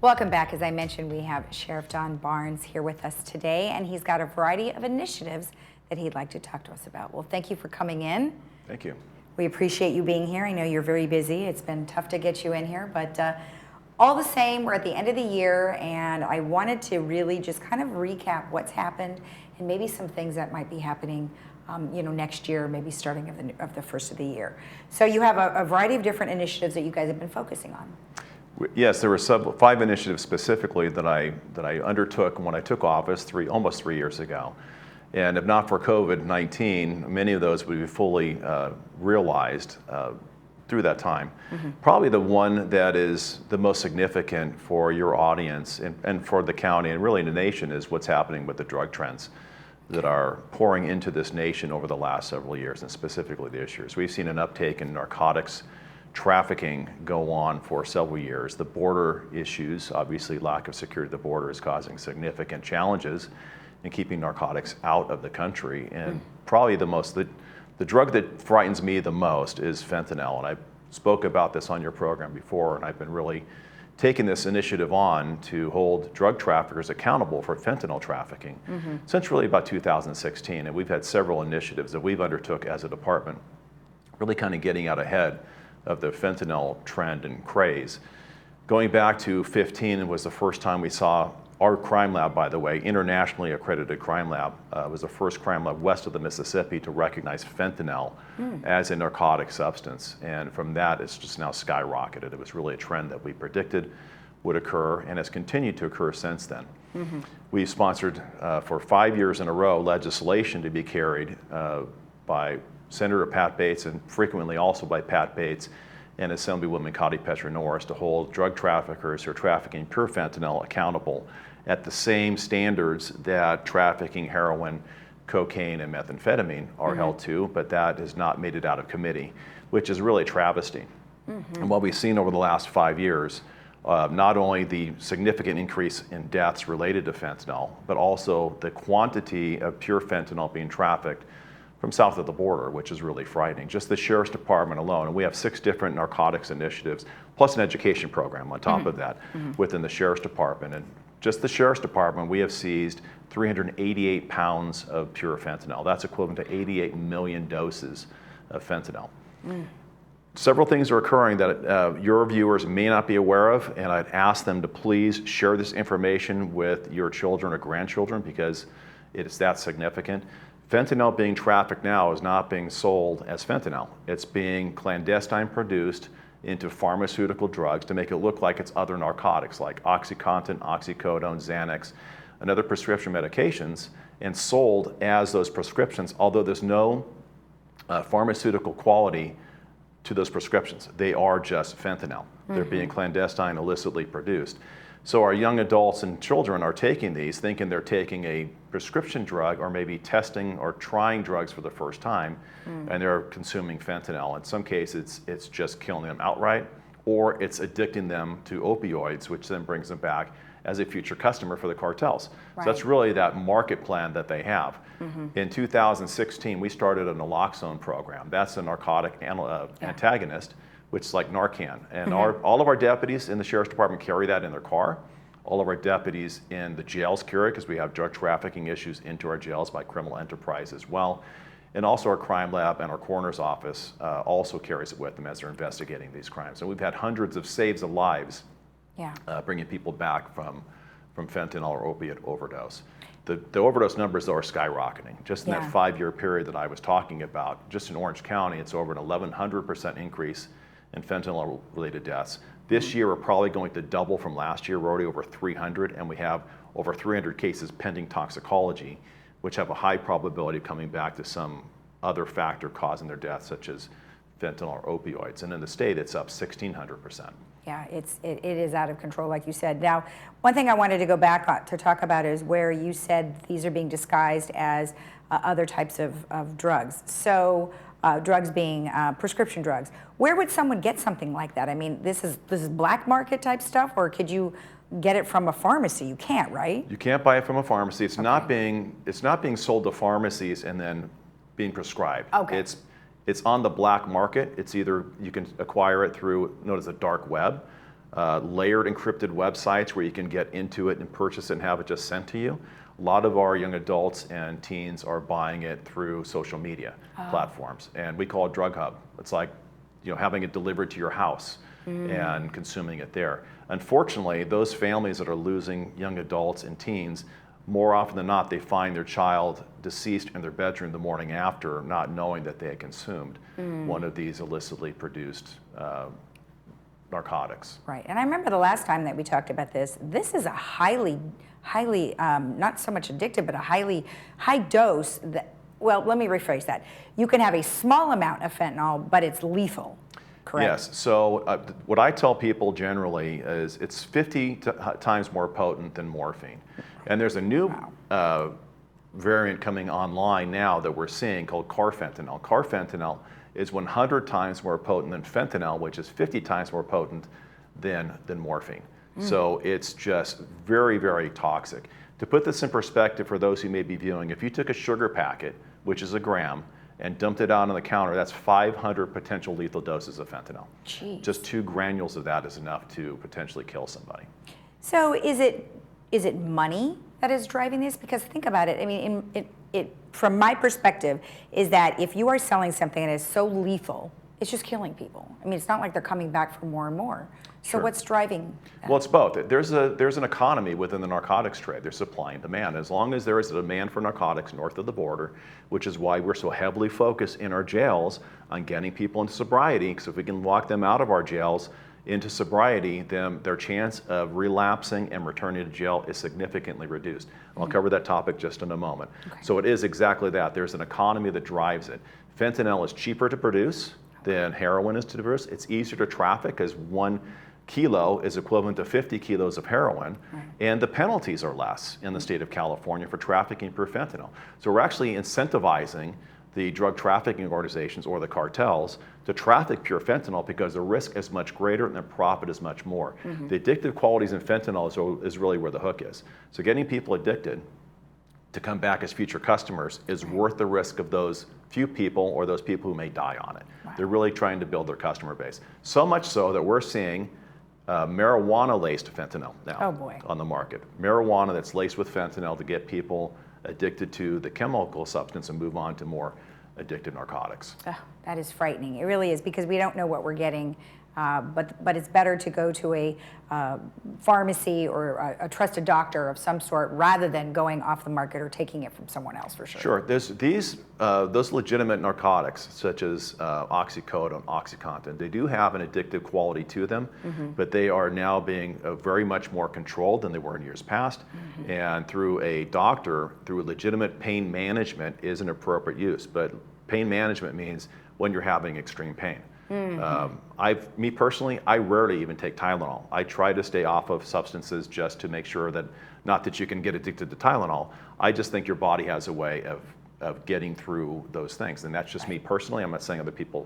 Welcome back. As I mentioned, we have Sheriff John Barnes here with us today, and he's got a variety of initiatives that he'd like to talk to us about. Well, thank you for coming in. Thank you. We appreciate you being here. I know you're very busy. It's been tough to get you in here, but all the same, we're at the end of the year, and I wanted to really just kind of recap what's happened and maybe some things that might be happening next year, maybe starting of the first of the year. So you have a variety of different initiatives that you guys have been focusing on. Yes, there were 5 initiatives specifically that I undertook when I took office almost 3 years ago. And if not for COVID-19, many of those would be fully realized through that time. Mm-hmm. Probably the one that is the most significant for your audience and for the county and really the nation is what's happening with the drug trends that are pouring into this nation over the last several years, and specifically this year. So we've seen an uptake in narcotics trafficking go on for several years. The border issues, obviously lack of security at the border is causing significant challenges in keeping narcotics out of the country. And probably the drug that frightens me the most is fentanyl. And I spoke about this on your program before, and I've been really taking this initiative on to hold drug traffickers accountable for fentanyl trafficking since really about 2016. And we've had several initiatives that we've undertook as a department, really kind of getting out ahead of the fentanyl trend and craze. Going back to 15 was the first time we saw our crime lab, by the way, internationally accredited crime lab, was the first crime lab west of the Mississippi to recognize fentanyl as a narcotic substance. And from that, it's just now skyrocketed. It was really a trend that we predicted would occur and has continued to occur since then. Mm-hmm. We sponsored for 5 years in a row legislation to be carried by Senator Pat Bates and frequently also by Pat Bates and Assemblywoman Cotty Petra Norris to hold drug traffickers who are trafficking pure fentanyl accountable at the same standards that trafficking heroin, cocaine, and methamphetamine are held to, but that has not made it out of committee, which is really a travesty. And what we've seen over the last 5 years, not only the significant increase in deaths related to fentanyl, but also the quantity of pure fentanyl being trafficked from south of the border, which is really frightening. Just the Sheriff's Department alone, and we have 6 different narcotics initiatives, plus an education program on top of that within the Sheriff's Department. And just the Sheriff's Department, we have seized 388 pounds of pure fentanyl. That's equivalent to 88 million doses of fentanyl. Several things are occurring that your viewers may not be aware of, and I'd ask them to please share this information with your children or grandchildren because it is that significant. Fentanyl being trafficked now is not being sold as fentanyl. It's being clandestine produced into pharmaceutical drugs to make it look like it's other narcotics like OxyContin, oxycodone, Xanax, and other prescription medications, and sold as those prescriptions, although there's no pharmaceutical quality to those prescriptions. They are just fentanyl. They're being clandestine, illicitly produced. So our young adults and children are taking these thinking they're taking a prescription drug or maybe testing or trying drugs for the first time, and they're consuming fentanyl. In some cases, it's just killing them outright, or it's addicting them to opioids, which then brings them back as a future customer for the cartels. Right. So that's really that market plan that they have. In 2016, we started a naloxone program. That's a narcotic antagonist, which is like Narcan. And all of our deputies in the Sheriff's Department carry that in their car. All of our deputies in the jails carry it because we have drug trafficking issues into our jails by criminal enterprise as well. And also our crime lab and our coroner's office also carries it with them as they're investigating these crimes. And we've had hundreds of saves of lives bringing people back from fentanyl or opiate overdose. The overdose numbers though are skyrocketing. Just in that 5-year period that I was talking about, just in Orange County, it's over an 1,100% increase in fentanyl-related deaths. This year, we're probably going to double from last year. We're already over 300, and we have over 300 cases pending toxicology, which have a high probability of coming back to some other factor causing their death, such as fentanyl or opioids. And in the state, it's up 1,600%. Yeah, it is out of control, like you said. Now, one thing I wanted to go back to talk about is where you said these are being disguised as other types of drugs. So drugs being prescription drugs. Where would someone get something like that? I mean, this is black market type stuff, or could you get it from a pharmacy? You can't, right? You can't buy it from a pharmacy. It's not being sold to pharmacies and then being prescribed. Okay. It's on the black market. It's either you can acquire it through known as the dark web, layered encrypted websites where you can get into it and purchase it and have it just sent to you. A lot of our young adults and teens are buying it through social media platforms, and we call it Drug Hub. It's like, having it delivered to your house and consuming it there. Unfortunately, those families that are losing young adults and teens, more often than not, they find their child deceased in their bedroom the morning after, not knowing that they had consumed one of these illicitly produced narcotics. Right, and I remember the last time that we talked about this. This is a highly, not so much addictive, but a high dose. Well, let me rephrase that. You can have a small amount of fentanyl, but it's lethal. Correct? Yes. So what I tell people generally is it's 50 times more potent than morphine. And there's a new variant coming online now that we're seeing called carfentanil. Carfentanil is 100 times more potent than fentanyl, which is 50 times more potent than morphine. So it's just very, very toxic. To put this in perspective for those who may be viewing, if you took a sugar packet, which is a gram, and dumped it out on the counter, that's 500 potential lethal doses of fentanyl. Jeez. Just 2 granules of that is enough to potentially kill somebody. So is it money that is driving this? Because think about it. I mean, from my perspective, is that if you are selling something that is so lethal, it's just killing people. I mean, it's not like they're coming back for more and more. So Sure. what's driving that? Well, it's both. There's an economy within the narcotics trade. There's supply and demand. As long as there is a demand for narcotics north of the border, which is why we're so heavily focused in our jails on getting people into sobriety, because if we can walk them out of our jails into sobriety, then their chance of relapsing and returning to jail is significantly reduced. And I'll cover that topic just in a moment. Okay. So it is exactly that. There's an economy that drives it. Fentanyl is cheaper to produce than heroin is to produce. It's easier to traffic because 1 kilo is equivalent to 50 kilos of heroin, and the penalties are less in the state of California for trafficking pure fentanyl. So we're actually incentivizing the drug trafficking organizations or the cartels to traffic pure fentanyl because the risk is much greater and the profit is much more. The addictive qualities in fentanyl is really where the hook is. So getting people addicted to come back as future customers is worth the risk of those few people or those people who may die on it. Wow. They're really trying to build their customer base. So much so that we're seeing marijuana-laced fentanyl now on the market. Marijuana that's laced with fentanyl to get people addicted to the chemical substance and move on to more addictive narcotics. That is frightening. It really is, because we don't know what we're getting. But it's better to go to a pharmacy or a trusted doctor of some sort rather than going off the market or taking it from someone else, for sure. Sure. There's those legitimate narcotics such as oxycodone, OxyContin. They do have an addictive quality to them, but they are now being very much more controlled than they were in years past. And through a doctor, through legitimate pain management is an appropriate use. But pain management means when you're having extreme pain. Me personally, I rarely even take Tylenol. I try to stay off of substances just to make sure that, not that you can get addicted to Tylenol, I just think your body has a way of getting through those things. And that's just me personally. I'm not saying other people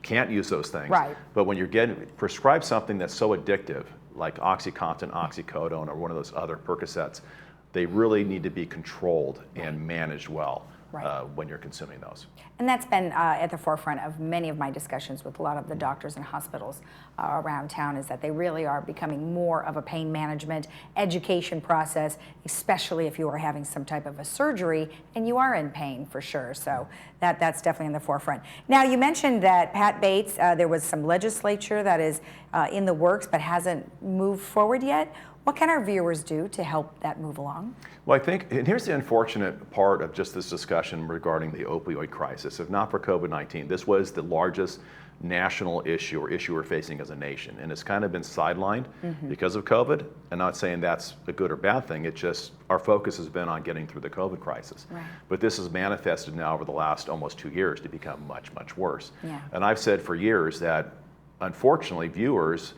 can't use those things. Right. But when you're getting prescribed something that's so addictive, like OxyContin, oxycodone, or one of those other Percocets, they really need to be controlled and managed well. When you're consuming those. And that's been at the forefront of many of my discussions with a lot of the doctors and hospitals around town, is that they really are becoming more of a pain management education process, especially if you are having some type of a surgery and you are in pain, for sure. So that's definitely in the forefront. Now, you mentioned that Pat Bates, there was some legislature that is in the works but hasn't moved forward yet. What can our viewers do to help that move along? Well, I think, and here's the unfortunate part of just this discussion regarding the opioid crisis. If not for COVID-19, this was the largest national issue or issue we're facing as a nation. And it's kind of been sidelined because of COVID. I'm not saying that's a good or bad thing. It's just our focus has been on getting through the COVID crisis. Right. But this has manifested now over the last almost 2 years to become much, much worse. Yeah. And I've said for years that, unfortunately, viewers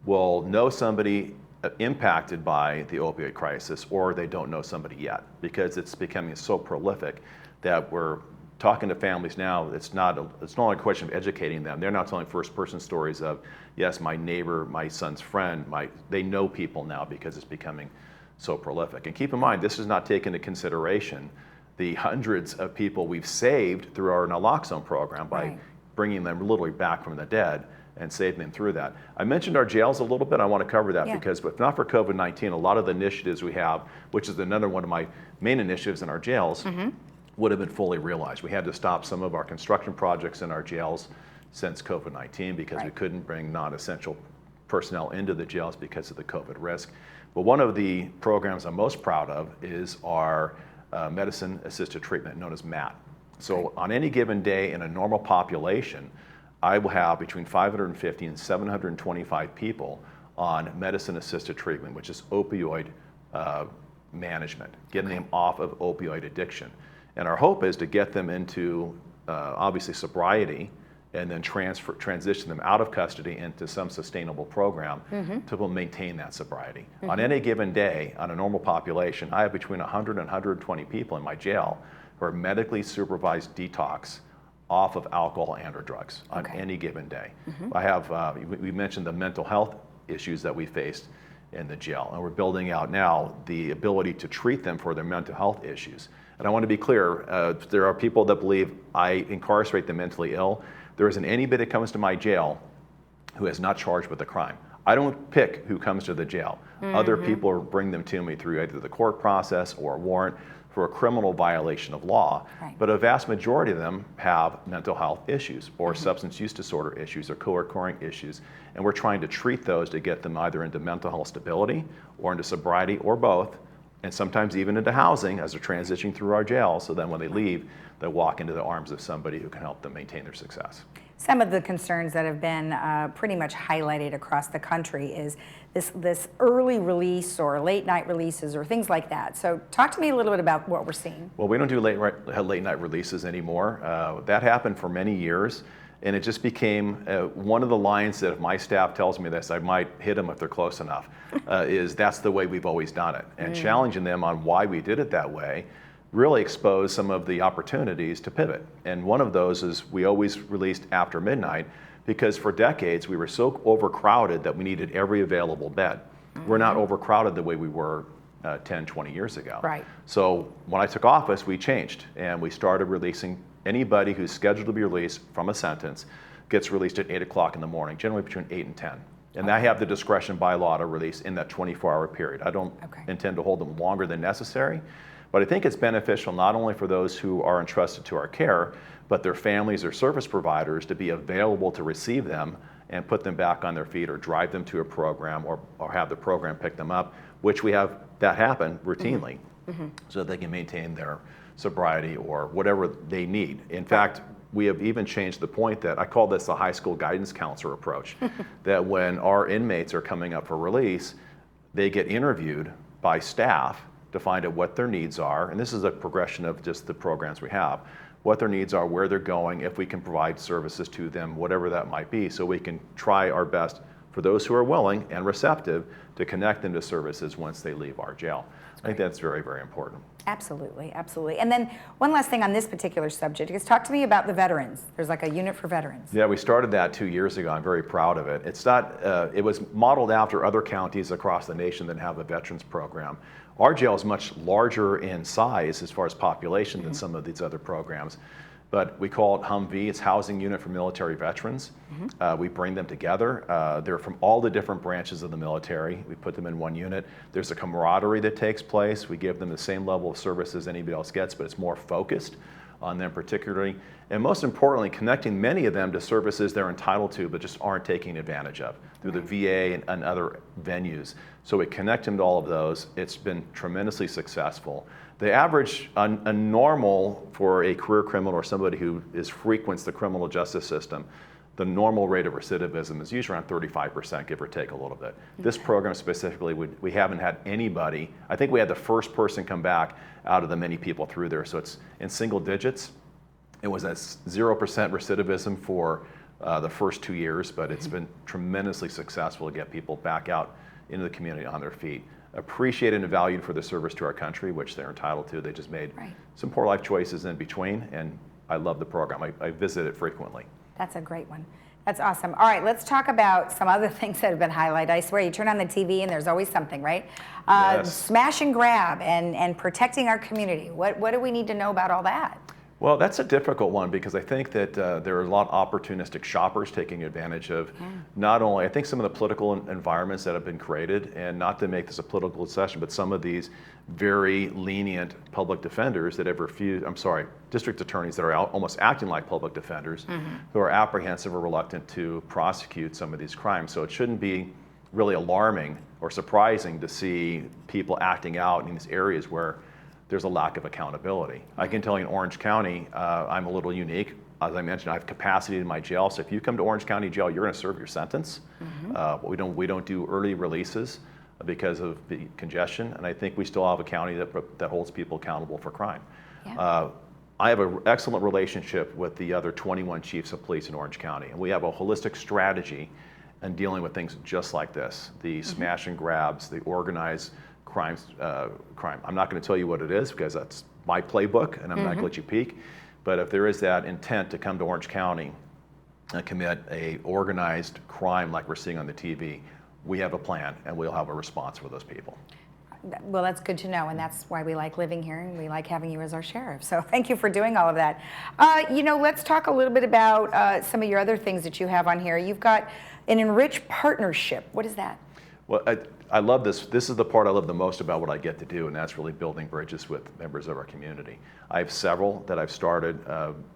will know somebody impacted by the opioid crisis, or they don't know somebody yet, because it's becoming so prolific that we're talking to families now, it's no longer a question of educating them. They're now telling first-person stories of, yes, my neighbor, my son's friend, they know people now because it's becoming so prolific. And keep in mind, this is not taken into consideration the hundreds of people we've saved through our naloxone program by bringing them literally back from the dead and saving them through that. I mentioned our jails a little bit. I want to cover that because if not for COVID-19, a lot of the initiatives we have, which is another one of my main initiatives in our jails, would have been fully realized. We had to stop some of our construction projects in our jails since COVID-19 because we couldn't bring non-essential personnel into the jails because of the COVID risk. But one of the programs I'm most proud of is our medicine-assisted treatment, known as MAT. So on any given day in a normal population, I will have between 550 and 725 people on medicine-assisted treatment, which is opioid management, getting them off of opioid addiction. And our hope is to get them into, obviously, sobriety, and then transition them out of custody into some sustainable program to maintain that sobriety. On any given day, on a normal population, I have between 100 and 120 people in my jail who are medically supervised detox off of alcohol and or drugs on any given day. I have, we mentioned the mental health issues that we faced in the jail, and we're building out now the ability to treat them for their mental health issues. And I want to be clear, there are people that believe I incarcerate the mentally ill. There isn't anybody that comes to my jail who is not charged with a crime. I don't pick who comes to the jail. Other people bring them to me through either the court process or a warrant for a criminal violation of law. But a vast majority of them have mental health issues or substance use disorder issues or co-occurring issues. And we're trying to treat those to get them either into mental health stability or into sobriety or both, and sometimes even into housing as they're transitioning through our jail, so then when they leave, they walk into the arms of somebody who can help them maintain their success. Some of the concerns that have been pretty much highlighted across the country is this early release or late night releases or things like that. So talk to me a little bit about what we're seeing. Well, we don't do late night releases anymore. That happened for many years, and it just became one of the lines that if my staff tells me this, I might hit them if they're close enough, is that's the way we've always done it. And challenging them on why we did it that way really exposed some of the opportunities to pivot. And one of those is we always released after midnight because for decades we were so overcrowded that we needed every available bed. We're not overcrowded the way we were 10, 20 years ago. So when I took office, we changed and we started releasing anybody who's scheduled to be released from a sentence gets released at 8 o'clock in the morning, generally between 8 and 10. And I have the discretion by law to release in that 24-hour period. I don't intend to hold them longer than necessary. But I think it's beneficial not only for those who are entrusted to our care, but their families or service providers to be available to receive them and put them back on their feet or drive them to a program or have the program pick them up, which we have that happen routinely so that they can maintain their sobriety or whatever they need. In fact, we have even changed the point that I call this the high school guidance counselor approach, that when our inmates are coming up for release, they get interviewed by staff to find out what their needs are, and this is a progression of just the programs we have, what their needs are, where they're going, if we can provide services to them, whatever that might be, so we can try our best for those who are willing and receptive to connect them to services once they leave our jail. I think that's very, very important. Absolutely, absolutely. And then one last thing on this particular subject is talk to me about the veterans. There's like a unit for veterans. Yeah, we started that 2 years ago. I'm very proud of it. It's not, it was modeled after other counties across the nation that have a veterans program. Our jail is much larger in size as far as population than some of these other programs. But we call it Humvee. It's Housing Unit for Military Veterans. We bring them together. They're from all the different branches of the military. We put them in one unit. There's a camaraderie that takes place. We give them the same level of service as anybody else gets, but it's more focused on them particularly. And most importantly, connecting many of them to services they're entitled to but just aren't taking advantage of through the VA and other venues. So we connect them to all of those. It's been tremendously successful. The average, a normal for a career criminal or somebody who frequents the criminal justice system, the normal rate of recidivism is usually around 35%, give or take a little bit. This program specifically, we haven't had anybody, I think we had the first person come back out of the many people through there, so it's in single digits. It was at 0% recidivism for the first 2 years, but it's been tremendously successful to get people back out into the community on their feet, appreciated and valued for the service to our country, which they're entitled to. They just made some poor life choices in between, and I love the program. I visit it frequently. That's a great one. That's awesome. All right, let's talk about some other things that have been highlighted. I swear, you turn on the TV and there's always something, right? Yes. Smash and grab and protecting our community. What do we need to know about all that? Well, that's a difficult one because I think that there are a lot of opportunistic shoppers taking advantage of not only, I think some of the political environments that have been created, and not to make this a political session, but some of these very lenient public defenders that have refused, district attorneys that are almost acting like public defenders who are apprehensive or reluctant to prosecute some of these crimes. So it shouldn't be really alarming or surprising to see people acting out in these areas where there's a lack of accountability. I can tell you in Orange County, I'm a little unique. As I mentioned, I have capacity in my jail. So if you come to Orange County Jail, you're going to serve your sentence. We don't do early releases because of the congestion. And I think we still have a county that holds people accountable for crime. Yeah. I have an excellent relationship with the other 21 chiefs of police in Orange County. And we have a holistic strategy in dealing with things just like this. The smash and grabs, the organized crime. I'm not going to tell you what it is because that's my playbook and I'm not going to let you peek. But if there is that intent to come to Orange County and commit a organized crime like we're seeing on the TV, we have a plan and we'll have a response for those people. Well, that's good to know, and that's why we like living here and we like having you as our sheriff. So thank you for doing all of that. Let's talk a little bit about some of your other things that you have on here. You've got an enriched partnership. What is that? Well, I love this. This is the part I love the most about what I get to do, and that's really building bridges with members of our community. I have several that I've started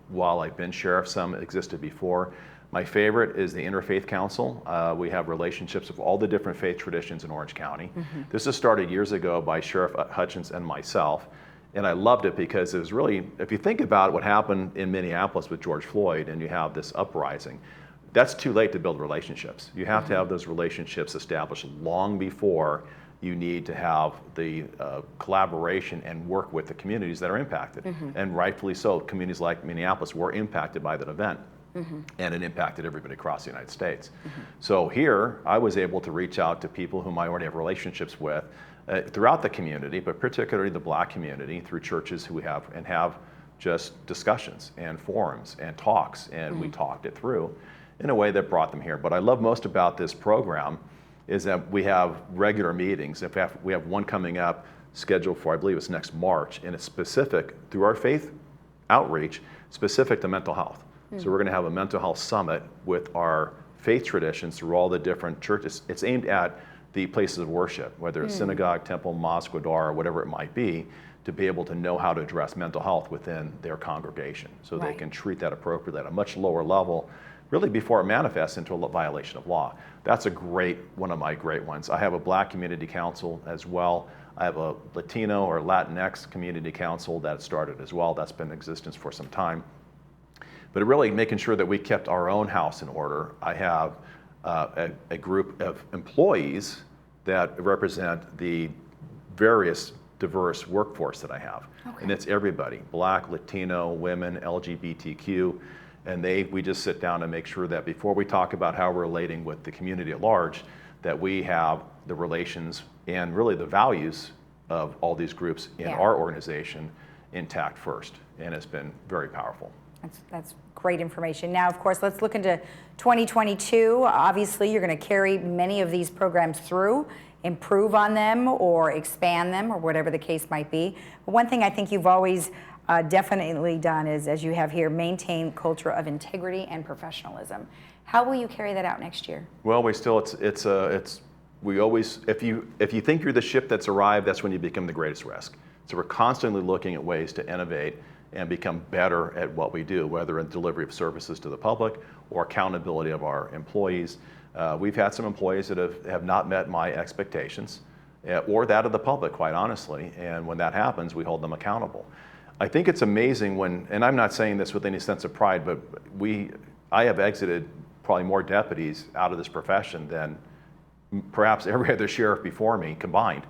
while I've been sheriff. Some existed before. My favorite is the Interfaith Council. We have relationships with all the different faith traditions in Orange County. This was started years ago by Sheriff Hutchins and myself, and I loved it because it was really, if you think about what happened in Minneapolis with George Floyd and you have this uprising, that's too late to build relationships. You have to have those relationships established long before you need to have the collaboration and work with the communities that are impacted. And rightfully so, communities like Minneapolis were impacted by that event. And it impacted everybody across the United States. So here, I was able to reach out to people whom I already have relationships with throughout the community, but particularly the Black community, through churches who we have just discussions and forums and talks, and we talked it through in a way that brought them here. But I love most about this program is that we have regular meetings. In fact, we have one coming up scheduled for, I believe it's next March, and it's specific, through our faith outreach, specific to mental health. So we're going to have a mental health summit with our faith traditions through all the different churches. It's aimed at the places of worship, whether it's synagogue, temple, mosque, or whatever it might be to able to know how to address mental health within their congregation so they can treat that appropriately at a much lower level, really before it manifests into a violation of law. That's one of my great ones. I have a Black community council as well. I have a Latino or Latinx community council that started as well. That's been in existence for some time. But really making sure that we kept our own house in order. I have a group of employees that represent the various diverse workforce that I have. And it's everybody, Black, Latino, women, LGBTQ. And we just sit down and make sure that before we talk about how we're relating with the community at large, that we have the relations and really the values of all these groups in our organization intact first. And it's been very powerful. That's great information. Now, of course, let's look into 2022. Obviously, you're going to carry many of these programs through, improve on them or expand them or whatever the case might be. But one thing I think you've always definitely done is, as you have here, maintain culture of integrity and professionalism. How will you carry that out next year? Well, we always, if you think you're the ship that's arrived, that's when you become the greatest risk. So we're constantly looking at ways to innovate and become better at what we do, whether in delivery of services to the public or accountability of our employees. We've had some employees that have not met my expectations or that of the public, quite honestly. And when that happens, we hold them accountable. I think it's amazing and I'm not saying this with any sense of pride, but I have exited probably more deputies out of this profession than perhaps every other sheriff before me combined.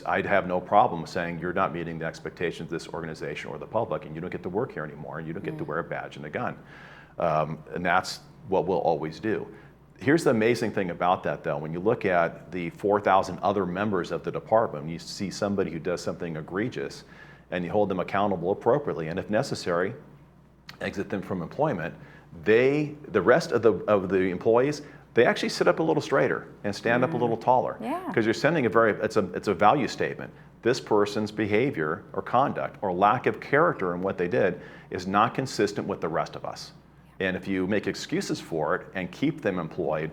I'd have no problem saying you're not meeting the expectations of this organization or the public, and you don't get to work here anymore, and you don't get to wear a badge and a gun. And that's what we'll always do. Here's the amazing thing about that, though. When you look at the 4,000 other members of the department, you see somebody who does something egregious, and you hold them accountable appropriately, and if necessary, exit them from employment, the rest of the employees, they actually sit up a little straighter and stand up a little taller. Yeah. Because you're sending it's a value statement. This person's behavior or conduct or lack of character in what they did is not consistent with the rest of us. And if you make excuses for it and keep them employed,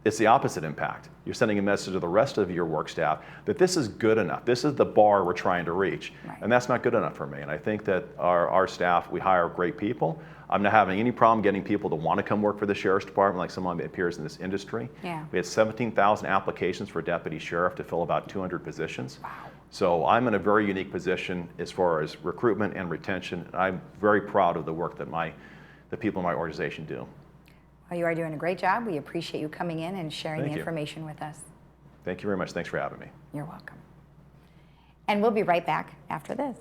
it's the opposite impact. You're sending a message to the rest of your work staff that this is good enough. This is the bar we're trying to reach. Right. And that's not good enough for me. And I think that our staff, we hire great people. I'm not having any problem getting people to want to come work for the Sheriff's Department like someone that appears in this industry. Yeah. We had 17,000 applications for deputy sheriff to fill about 200 positions. Wow. So I'm in a very unique position as far as recruitment and retention. I'm very proud of the work that the people in my organization do. Well, you are doing a great job. We appreciate you coming in and sharing Thank the you. information with us. Thank you very much. Thanks for having me. You're welcome. And we'll be right back after this.